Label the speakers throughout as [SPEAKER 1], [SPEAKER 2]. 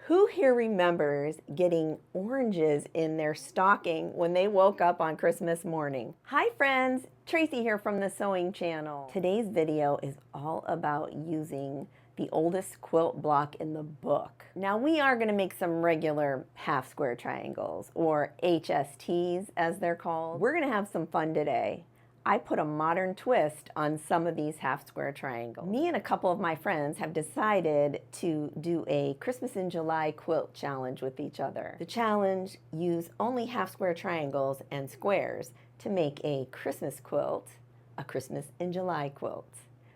[SPEAKER 1] Who here remembers getting oranges in their stocking when they woke up on Christmas morning? Hi friends, Tracy here from the Sewing Channel. Today's video is all about using the oldest quilt block in the book. Now we are going to make some regular half square triangles, or HSTs as they're called. We're going to have some fun today. I put a modern twist on some of these half square triangles. Me and a couple of my friends have decided to do a Christmas in July quilt challenge with each other. The challenge: use only half square triangles and squares to make a Christmas quilt, a Christmas in July quilt.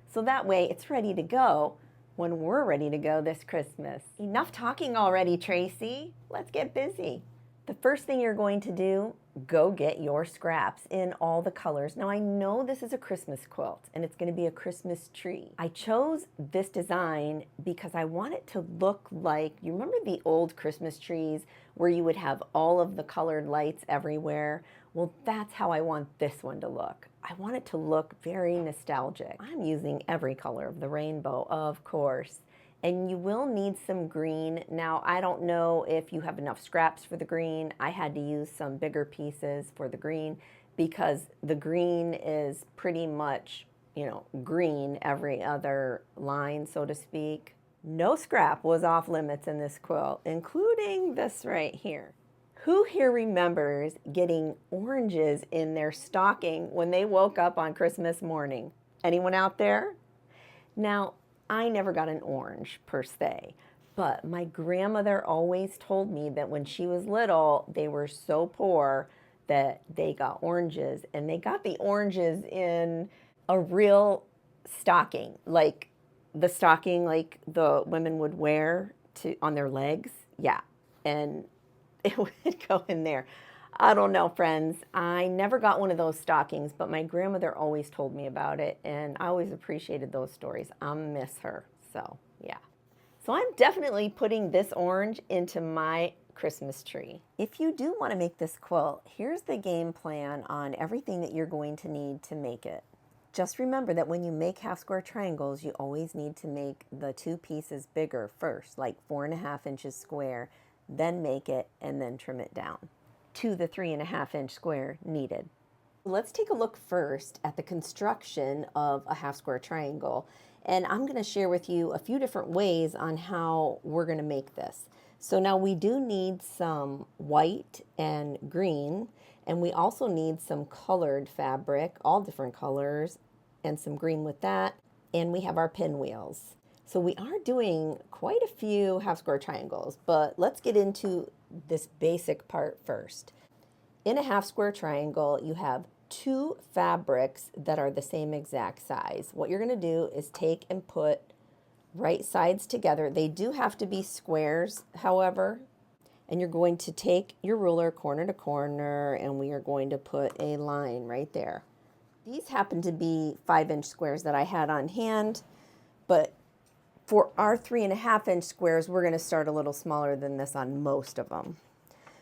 [SPEAKER 1] So that way it's ready to go when we're ready to go this Christmas. Enough talking already, Tracy. Let's get busy. The first thing you're going to do, go get your scraps in all the colors. Now I know this is a Christmas quilt and it's going to be a Christmas tree. I chose this design because I want it to look like, you remember the old Christmas trees where you would have all of the colored lights everywhere? Well, that's how I want this one to look. I want it to look very nostalgic. I'm using every color of the rainbow, of course. And you will need some green. Now, I don't know if you have enough scraps for the green. I had to use some bigger pieces for the green because the green is pretty much, green every other line, so to speak. No scrap was off limits in this quilt, including this right here. Who here remembers getting oranges in their stocking when they woke up on Christmas morning? Anyone out there? Now, I never got an orange per se, but my grandmother always told me that when she was little, they were so poor that they got oranges, and they got the oranges in a real stocking, like the stocking like the women would wear on their legs. Yeah, and it would go in there. I don't know, friends. I never got one of those stockings, but my grandmother always told me about it, and I always appreciated those stories. I miss her, so yeah. So I'm definitely putting this orange into my Christmas tree. If you do want to make this quilt, here's the game plan on everything that you're going to need to make it. Just remember that when you make half square triangles, you always need to make the two pieces bigger first, like 4.5 inches square, then make it, and then trim it down to the 3.5 inch square needed. Let's take a look first at the construction of a half square triangle. And I'm going to share with you a few different ways on how we're going to make this. So now we do need some white and green, and we also need some colored fabric, all different colors, and some green with that. And we have our pinwheels. So we are doing quite a few half square triangles, but let's get into this basic part first. In a half square triangle, you have two fabrics that are the same exact size. What you're going to do is take and put right sides together. They do have to be squares, however, and you're going to take your ruler corner to corner, and we are going to put a line right there. These happen to be 5-inch squares that I had on hand, but for our 3.5 inch squares, we're going to start a little smaller than this on most of them.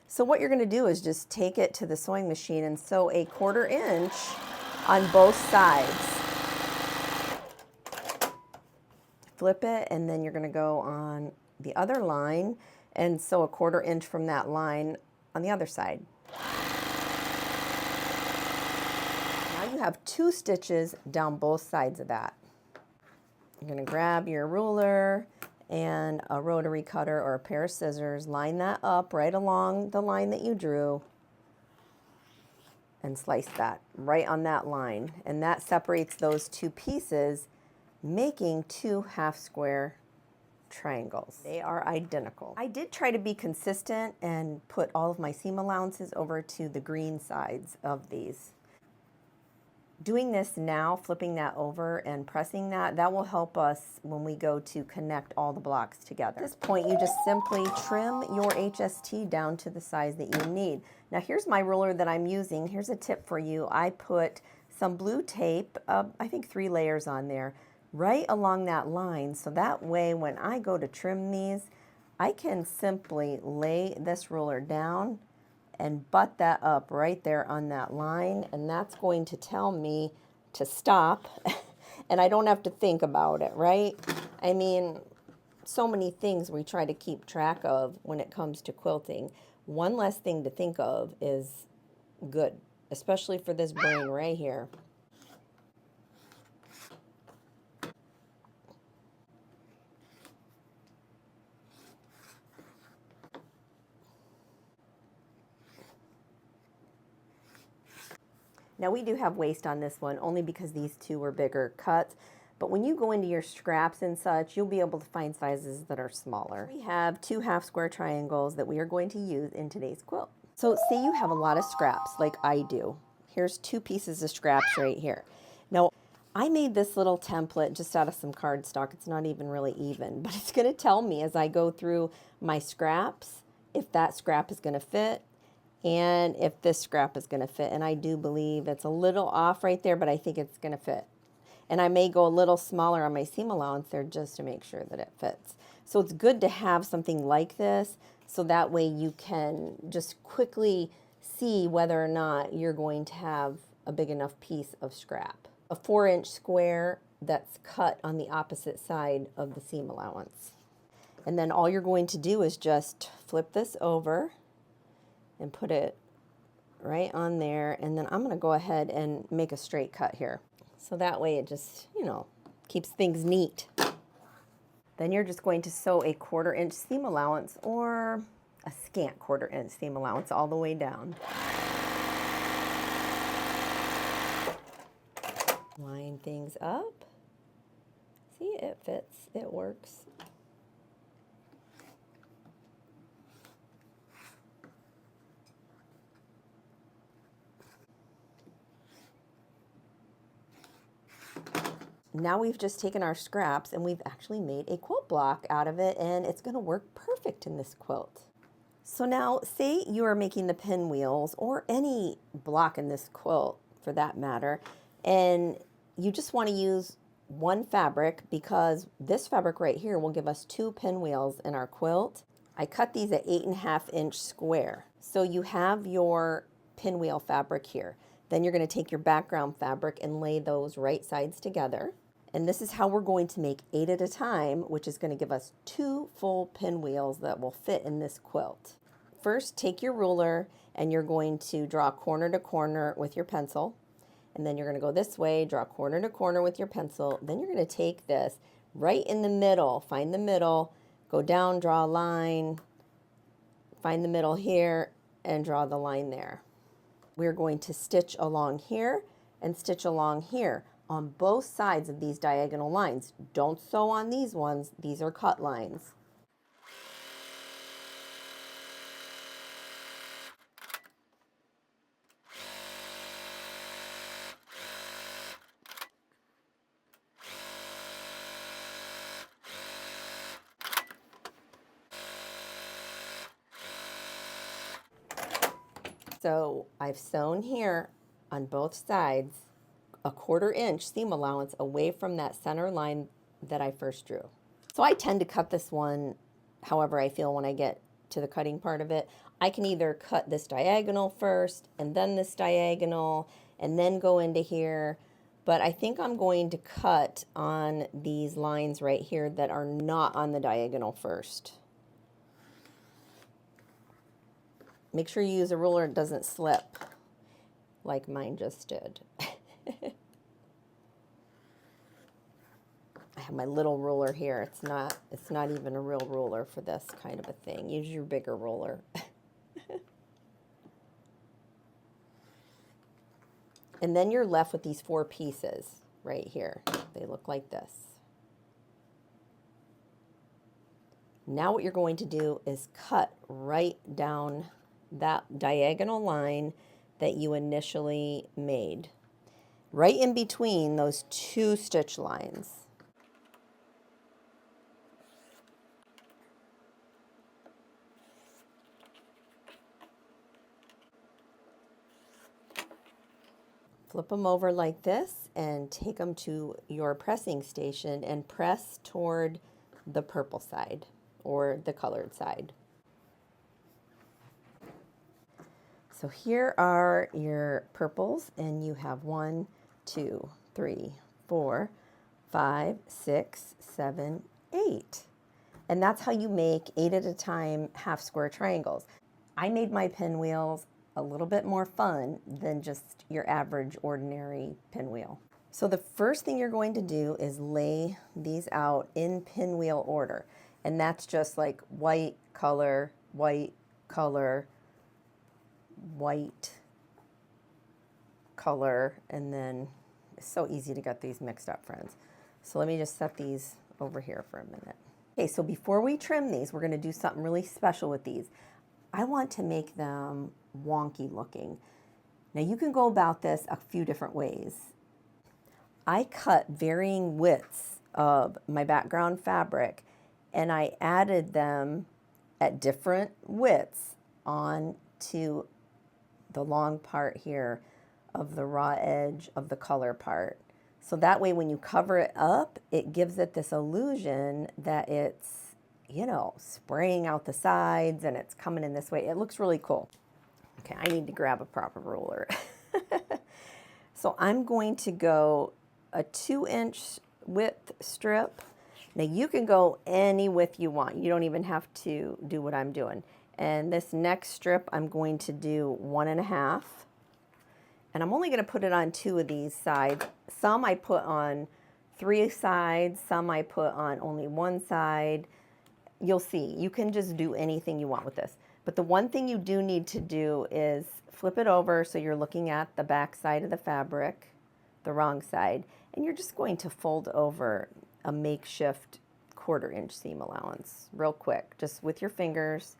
[SPEAKER 1] So what you're going to do is just take it to the sewing machine and sew a 1/4 inch on both sides. Flip it, and then you're going to go on the other line and sew a 1/4 inch from that line on the other side. Now you have 2 stitches down both sides of that. You're going to grab your ruler and a rotary cutter or a pair of scissors, line that up right along the line that you drew, and slice that right on that line. And that separates those 2 pieces, making 2 half square triangles. They are identical. I did try to be consistent and put all of my seam allowances over to the green sides of these. Doing this now, flipping that over and pressing that will help us when we go to connect all the blocks together. At this point, you just simply trim your HST down to the size that you need. Now here's my ruler that I'm using. Here's a tip for you. I put some blue tape, I think 3 layers on there, right along that line. So that way when I go to trim these, I can simply lay this ruler down and butt that up right there on that line, and that's going to tell me to stop and I don't have to think about it, right? I mean, so many things we try to keep track of when it comes to quilting. One less thing to think of is good, especially for this brain right here. Now we do have waste on this one only because these two were bigger cuts. But when you go into your scraps and such, you'll be able to find sizes that are smaller. We have 2 half square triangles that we are going to use in today's quilt. So say you have a lot of scraps like I do. Here's 2 pieces of scraps right here. Now I made this little template just out of some cardstock. It's not even really even, but it's going to tell me as I go through my scraps if that scrap is going to fit and if this scrap is going to fit. And I do believe it's a little off right there, but I think it's going to fit. And I may go a little smaller on my seam allowance there just to make sure that it fits. So it's good to have something like this so that way you can just quickly see whether or not you're going to have a big enough piece of scrap. A 4-inch square that's cut on the opposite side of the seam allowance. And then all you're going to do is just flip this over and put it right on there. And then I'm going to go ahead and make a straight cut here. So that way it just, you know, keeps things neat. Then you're just going to sew a 1/4 inch seam allowance or a scant 1/4 inch seam allowance all the way down. Line things up. See, it fits, it works. Now we've just taken our scraps and we've actually made a quilt block out of it, and it's going to work perfect in this quilt. So now say you are making the pinwheels or any block in this quilt for that matter, and you just want to use one fabric because this fabric right here will give us 2 pinwheels in our quilt. I cut these at 8.5 inch square. So you have your pinwheel fabric here. Then you're going to take your background fabric and lay those right sides together. And this is how we're going to make 8 at a time, which is going to give us 2 full pinwheels that will fit in this quilt. First, take your ruler and you're going to draw corner to corner with your pencil. And then you're going to go this way, draw corner to corner with your pencil. Then you're going to take this right in the middle, find the middle, go down, draw a line, find the middle here, and draw the line there. We're going to stitch along here and stitch along here on both sides of these diagonal lines. Don't sew on these ones, these are cut lines. So I've sewn here on both sides a 1/4 inch seam allowance away from that center line that I first drew. So I tend to cut this one however I feel when I get to the cutting part of it. I can either cut this diagonal first and then this diagonal and then go into here, but I think I'm going to cut on these lines right here that are not on the diagonal first. Make sure you use a ruler that doesn't slip like mine just did. I have my little ruler here. It's not even a real ruler for this kind of a thing. Use your bigger ruler. And then you're left with these 4 pieces right here. They look like this. Now what you're going to do is cut right down that diagonal line that you initially made, right in between those 2 stitch lines. Flip them over like this and take them to your pressing station and press toward the purple side or the colored side. So here are your purples, and you have 1, 2, 3, 4, 5, 6, 7, 8. And that's how you make 8 at a time half square triangles. I made my pinwheels a little bit more fun than just your average ordinary pinwheel. So the first thing you're going to do is lay these out in pinwheel order. And that's just like white, color, white, color, white, color, and then it's so easy to get these mixed up, friends. So let me just set these over here for a minute. Okay, so before we trim these, we're going to do something really special with these. I want to make them wonky looking. Now you can go about this a few different ways. I cut varying widths of my background fabric and I added them at different widths onto the long part here of the raw edge of the color part. So that way when you cover it up, it gives it this illusion that it's, you know, spraying out the sides and it's coming in this way. It looks really cool. Okay, I need to grab a proper ruler. So I'm going to go a 2-inch width strip. Now you can go any width you want. You don't even have to do what I'm doing. And this next strip, I'm going to do 1.5. And I'm only going to put it on 2 of these sides. Some I put on 3 sides, some I put on only 1 side. You'll see, you can just do anything you want with this. But the one thing you do need to do is flip it over so you're looking at the back side of the fabric, the wrong side, and you're just going to fold over a makeshift 1/4 inch seam allowance real quick, just with your fingers.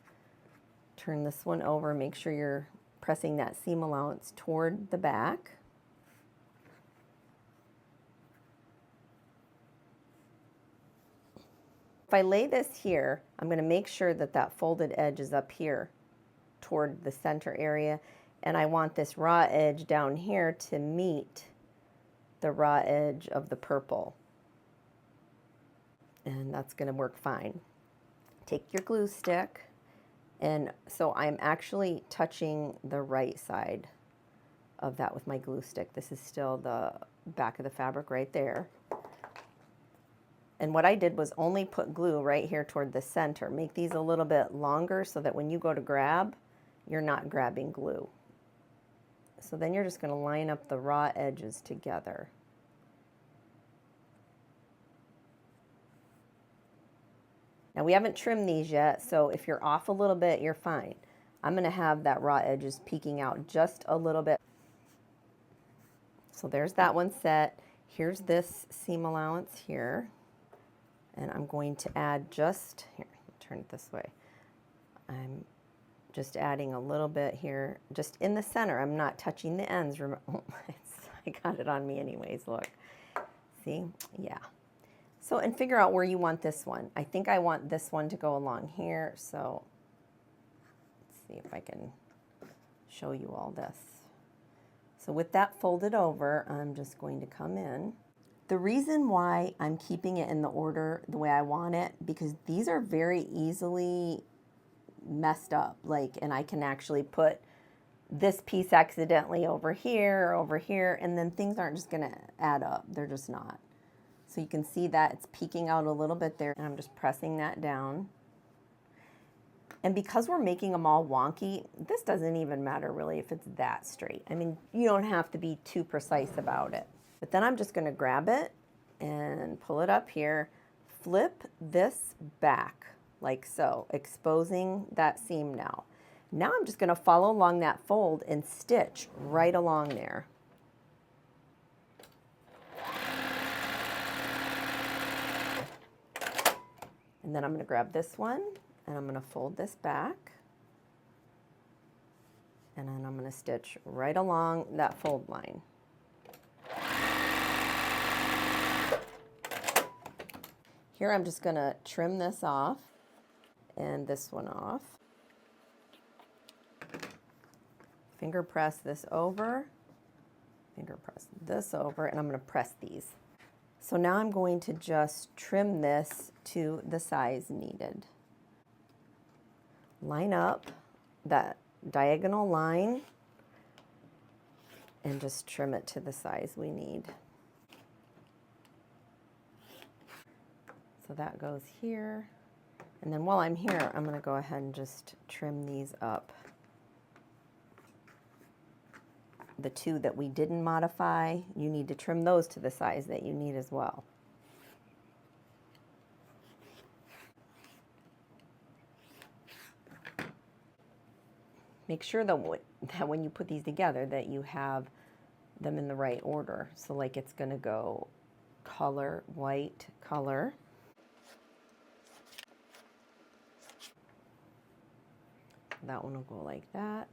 [SPEAKER 1] Turn this one over, make sure you're pressing that seam allowance toward the back. If I lay this here, I'm going to make sure that that folded edge is up here toward the center area, and I want this raw edge down here to meet the raw edge of the purple. And that's going to work fine. Take your glue stick. And so I'm actually touching the right side of that with my glue stick. This is still the back of the fabric right there. And what I did was only put glue right here toward the center. Make these a little bit longer so that when you go to grab, you're not grabbing glue. So then you're just going to line up the raw edges together. Now we haven't trimmed these yet, so if you're off a little bit, you're fine. I'm going to have that raw edges peeking out just a little bit. So there's that one set. Here's this seam allowance here. And I'm going to add just, here, turn it this way. I'm just adding a little bit here, just in the center. I'm not touching the ends. Oh, I got it on me anyways, look. See? Yeah. So, and figure out where you want this one. I think I want this one to go along here, so let's see if I can show you all this. So with that folded over, I'm just going to come in. The reason why I'm keeping it in the order the way I want it, because these are very easily messed up, like, and I can actually put this piece accidentally over here, and then things aren't just gonna add up. They're just not. So you can see that it's peeking out a little bit there, and I'm just pressing that down. And because we're making them all wonky, this doesn't even matter really if it's that straight. I mean, you don't have to be too precise about it. But then I'm just gonna grab it and pull it up here, flip this back like so, exposing that seam now. Now I'm just gonna follow along that fold and stitch right along there. And then I'm going to grab this one and I'm going to fold this back. And then I'm going to stitch right along that fold line. Here I'm just going to trim this off and this one off. Finger press this over, finger press this over, and I'm going to press these. So now I'm going to just trim this to the size needed. Line up that diagonal line and just trim it to the size we need. So that goes here, And then while I'm here, I'm going to go ahead and just trim these up. The two that we didn't modify, you need to trim those to the size that you need as well. Make sure that when you put these together that you have them in the right order. So like it's going to go color, white, color. That one will go like that.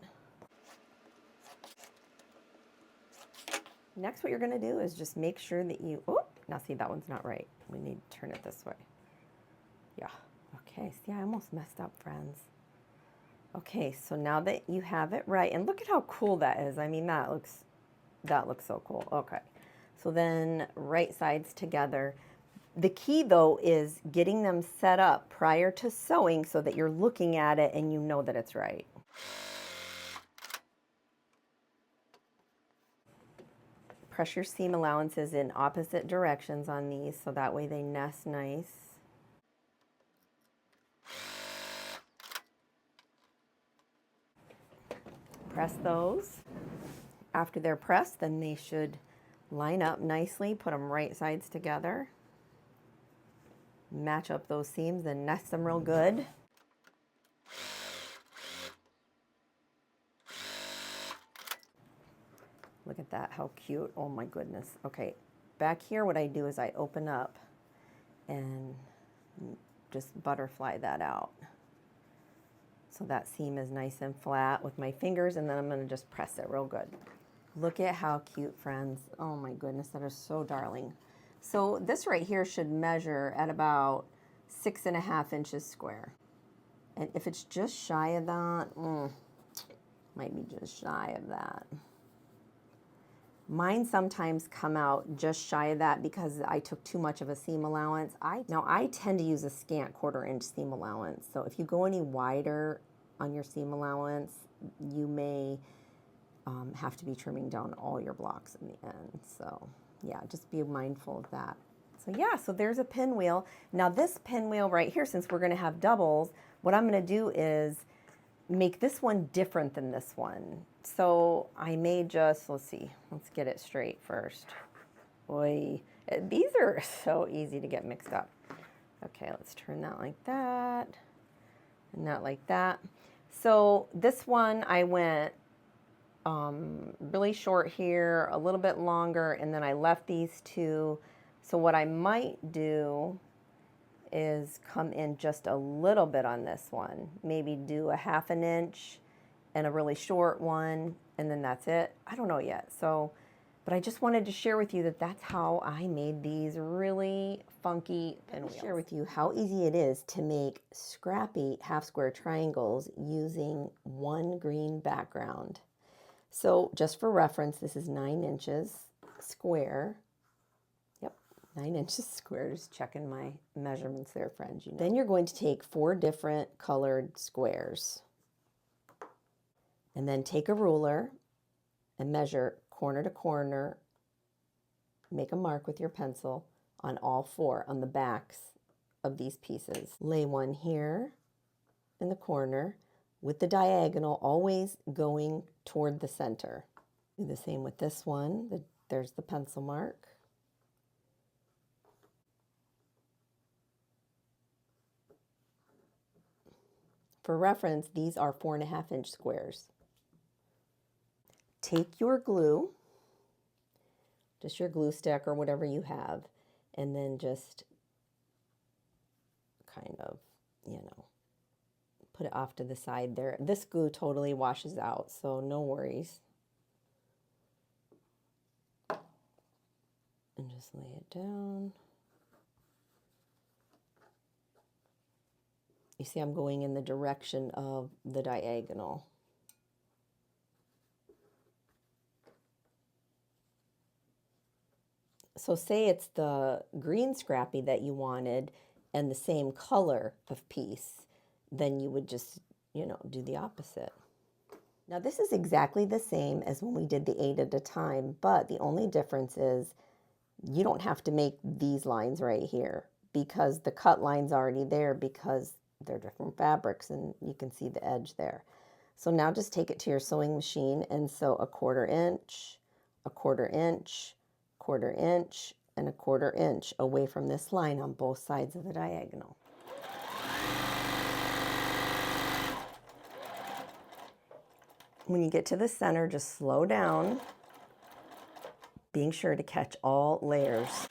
[SPEAKER 1] Next, what you're going to do is just make sure that you, oh, now see, that one's not right. We need to turn it this way. Yeah. Okay. See, I almost messed up, friends. Okay. So now that you have it right, and look at how cool that is. I mean, that looks so cool. Okay. So then right sides together. The key though is getting them set up prior to sewing so that you're looking at it and you know that it's right. Press your seam allowances in opposite directions on these so that way they nest nice. Press those. After they're pressed, then they should line up nicely. Put them right sides together. Match up those seams and nest them real good. Look at that, how cute. Oh my goodness. Okay, back here what I do is I open up and just butterfly that out. So that seam is nice and flat with my fingers, and then I'm going to just press it real good. Look at how cute, friends. Oh my goodness, that is so darling. So this right here should measure at about 6.5 inches square. And if it's just shy of that, might be just shy of that. Mine sometimes come out just shy of that because I took too much of a seam allowance. Now I tend to use a scant 1/4 inch seam allowance. So if you go any wider on your seam allowance, you may have to be trimming down all your blocks in the end. So yeah, just be mindful of that. So yeah, so there's a pinwheel. Now this pinwheel right here, since we're gonna have doubles, what I'm gonna do is make this one different than this one. So I may just, let's see, let's get it straight first. Boy, these are so easy to get mixed up. Okay, let's turn that like that, and that like that. So this one I went really short here, a little bit longer, and then I left these two. So what I might do is come in just a little bit on this one, maybe do a 1/2 inch and a really short one, and then that's it. I don't know yet. So, but I just wanted to share with you that that's how I made these really funky pinwheels. Share with you how easy it is to make scrappy half square triangles using one green background. So just for reference, this is 9 inches square. 9 inches square, just checking my measurements there, friends. You know. Then you're going to take 4 different colored squares. And then take a ruler and measure corner to corner. Make a mark with your pencil on all 4 on the backs of these pieces. Lay one here in the corner with the diagonal always going toward the center. Do the same with this one. There's the pencil mark. For reference, these are 4.5 inch squares. Take your glue, just your glue stick or whatever you have, and then just kind of, put it off to the side there. This glue totally washes out, so no worries. And just lay it down. You see I'm going in the direction of the diagonal. So say it's the green scrappy that you wanted and the same color of piece, then you would just, do the opposite. Now this is exactly the same as when we did the 8 at a time, but the only difference is you don't have to make these lines right here because the cut line's already there because they're different fabrics, and you can see the edge there. So now just take it to your sewing machine and sew a 1/4 inch, a 1/4 inch, 1/4 inch, and a 1/4 inch away from this line on both sides of the diagonal. When you get to the center, just slow down, being sure to catch all layers.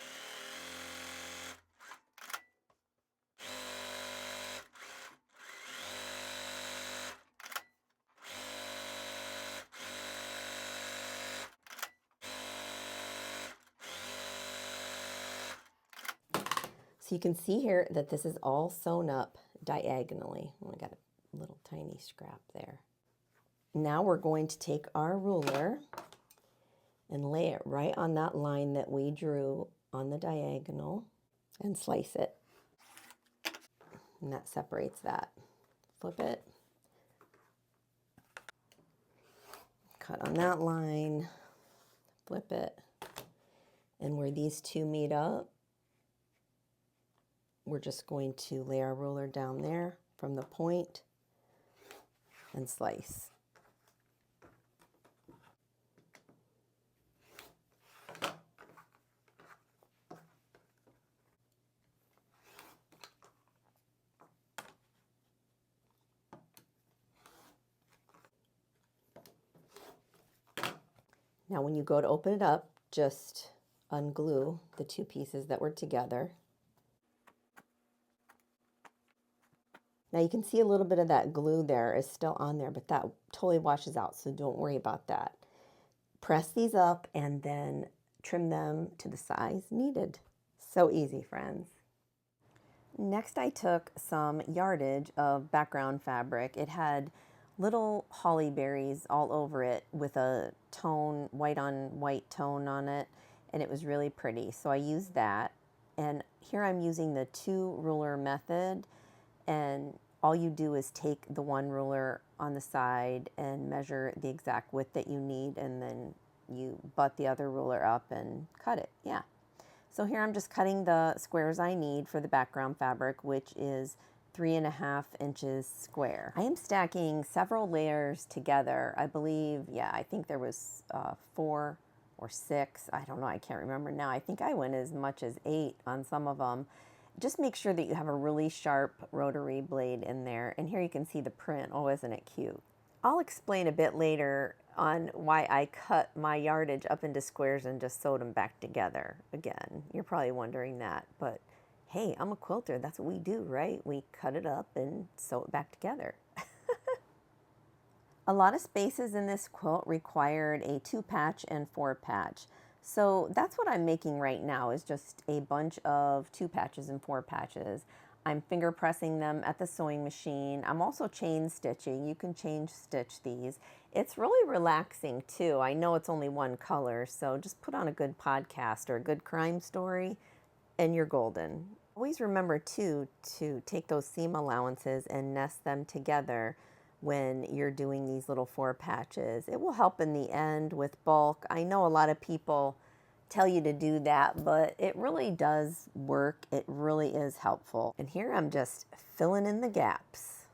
[SPEAKER 1] So you can see here that this is all sewn up diagonally. Oh, I got a little tiny scrap there. Now we're going to take our ruler and lay it right on that line that we drew on the diagonal and slice it. And that separates that. Flip it. Cut on that line. Flip it. And where these two meet up, we're just going to lay our ruler down there from the point and slice. Now when you go to open it up, just unglue the two pieces that were together. Now you can see a little bit of that glue there is still on there, but that totally washes out, so don't worry about that. Press these up and then trim them to the size needed. So easy, friends. Next, I took some yardage of background fabric. It had little holly berries all over it with a tone, white on white tone on it, and it was really pretty. So I used that, and here I'm using the 2 ruler method, and all you do is take the 1 ruler on the side and measure the exact width that you need, and then you butt the other ruler up and cut it. Yeah. So here I'm just cutting the squares I need for the background fabric, which is 3.5 inches square. I am stacking several layers together. I believe, yeah, I think there was 4 or 6. I don't know, I can't remember now. I think I went as much as 8 on some of them. Just make sure that you have a really sharp rotary blade in there. And here you can see the print. Oh, isn't it cute? I'll explain a bit later on why I cut my yardage up into squares and just sewed them back together. Again, you're probably wondering that, but hey, I'm a quilter. That's what we do, right? We cut it up and sew it back together. A lot of spaces in this quilt required a 2-patch and 4-patch. So that's what I'm making right now, is just a bunch of 2 patches and 4 patches. I'm finger pressing them at the sewing machine. I'm also chain stitching. You can chain stitch these. It's really relaxing too. I know it's only one color, so just put on a good podcast or a good crime story and you're golden. Always remember too to take those seam allowances and nest them together when you're doing these little 4 patches. It will help in the end with bulk. I know a lot of people tell you to do that, but it really does work. It really is helpful. And here I'm just filling in the gaps.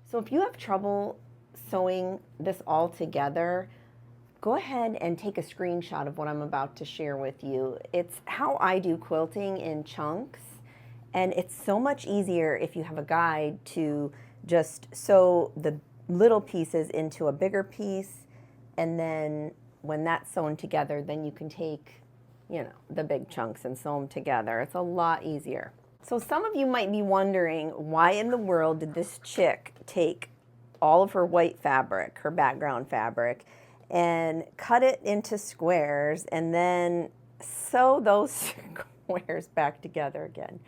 [SPEAKER 1] So if you have trouble sewing this all together, go ahead and take a screenshot of what I'm about to share with you. It's how I do quilting in chunks, and it's so much easier if you have a guide to just sew the little pieces into a bigger piece, and then when that's sewn together, then you can take, you know, the big chunks and sew them together. It's a lot easier. So some of you might be wondering, why in the world did this chick take all of her white fabric, her background fabric, and cut it into squares and then sew those squares back together again?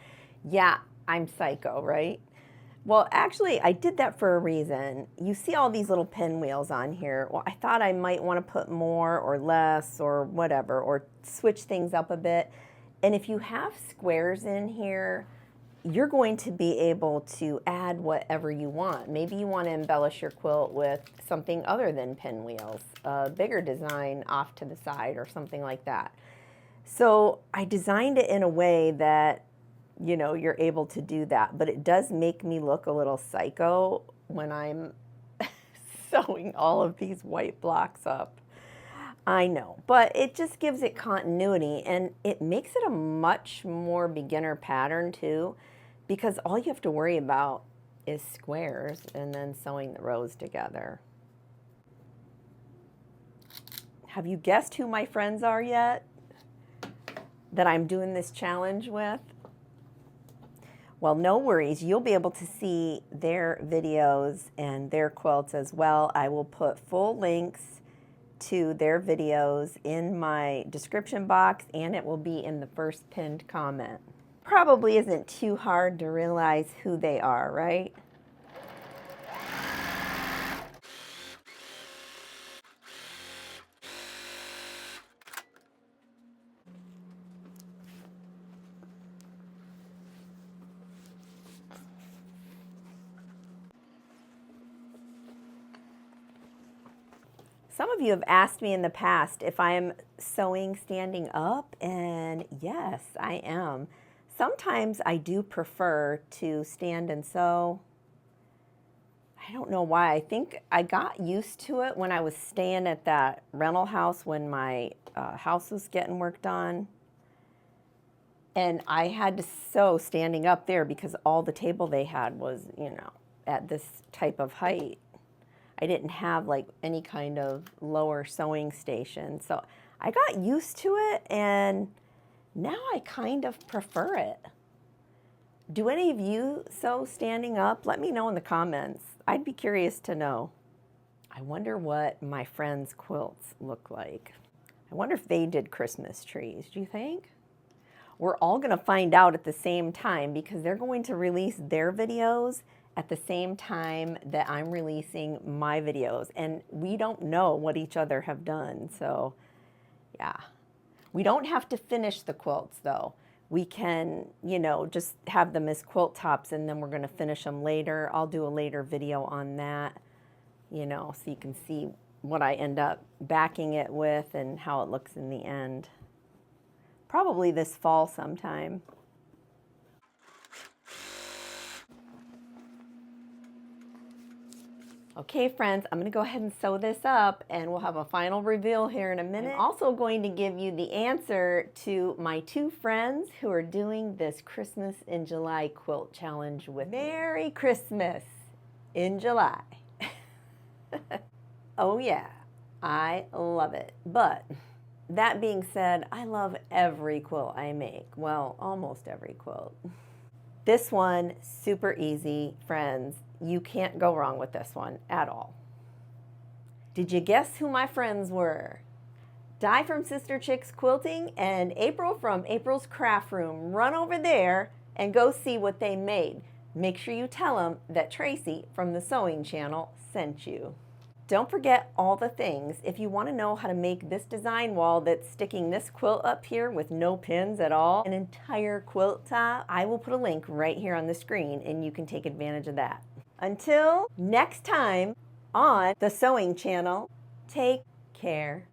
[SPEAKER 1] Yeah, I'm psycho, right? Well, actually, I did that for a reason. You see all these little pinwheels on here. Well, I thought I might want to put more or less or whatever, or switch things up a bit. And if you have squares in here, you're going to be able to add whatever you want. Maybe you want to embellish your quilt with something other than pinwheels, a bigger design off to the side or something like that. So I designed it in a way that you know, you're able to do that. But it does make me look a little psycho when I'm sewing all of these white blocks up. I know, but it just gives it continuity, and it makes it a much more beginner pattern too, because all you have to worry about is squares and then sewing the rows together. Have you guessed who my friends are yet that I'm doing this challenge with? Well, no worries. You'll be able to see their videos and their quilts as well. I will put full links to their videos in my description box, and it will be in the first pinned comment. Probably isn't too hard to realize who they are, right? Some of you have asked me in the past if I am sewing standing up, and yes, I am. Sometimes I do prefer to stand and sew. I don't know why. I think I got used to it when I was staying at that rental house when my house was getting worked on. And I had to sew standing up there because all the table they had was, you know, at this type of height. I didn't have like any kind of lower sewing station. So I got used to it, and now I kind of prefer it. Do any of you sew standing up? Let me know in the comments. I'd be curious to know. I wonder what my friends' quilts look like. I wonder if they did Christmas trees. Do you think? We're all going to find out at the same time because they're going to release their videos at the same time that I'm releasing my videos, and we don't know what each other have done. So yeah, we don't have to finish the quilts though. We can, you know, just have them as quilt tops, and then we're going to finish them later. I'll do a later video on that, you know, so you can see what I end up backing it with and how it looks in the end. Probably this fall sometime. Okay, friends, I'm going to go ahead and sew this up, and we'll have a final reveal here in a minute. I'm also going to give you the answer to my two friends who are doing this Christmas in July quilt challenge with me. Merry Christmas in July. Oh yeah, I love it. But that being said, I love every quilt I make. Well, almost every quilt. This one, super easy, friends. You can't go wrong with this one at all. Did you guess who my friends were? Di from Sister Chicks Quilting and April from April's Craft Room. Run over there and go see what they made. Make sure you tell them that Tracy from the Sewing Channel sent you. Don't forget all the things. If you want to know how to make this design wall that's sticking this quilt up here with no pins at all, an entire quilt top, I will put a link right here on the screen and you can take advantage of that. Until next time on the Sewing Channel, take care.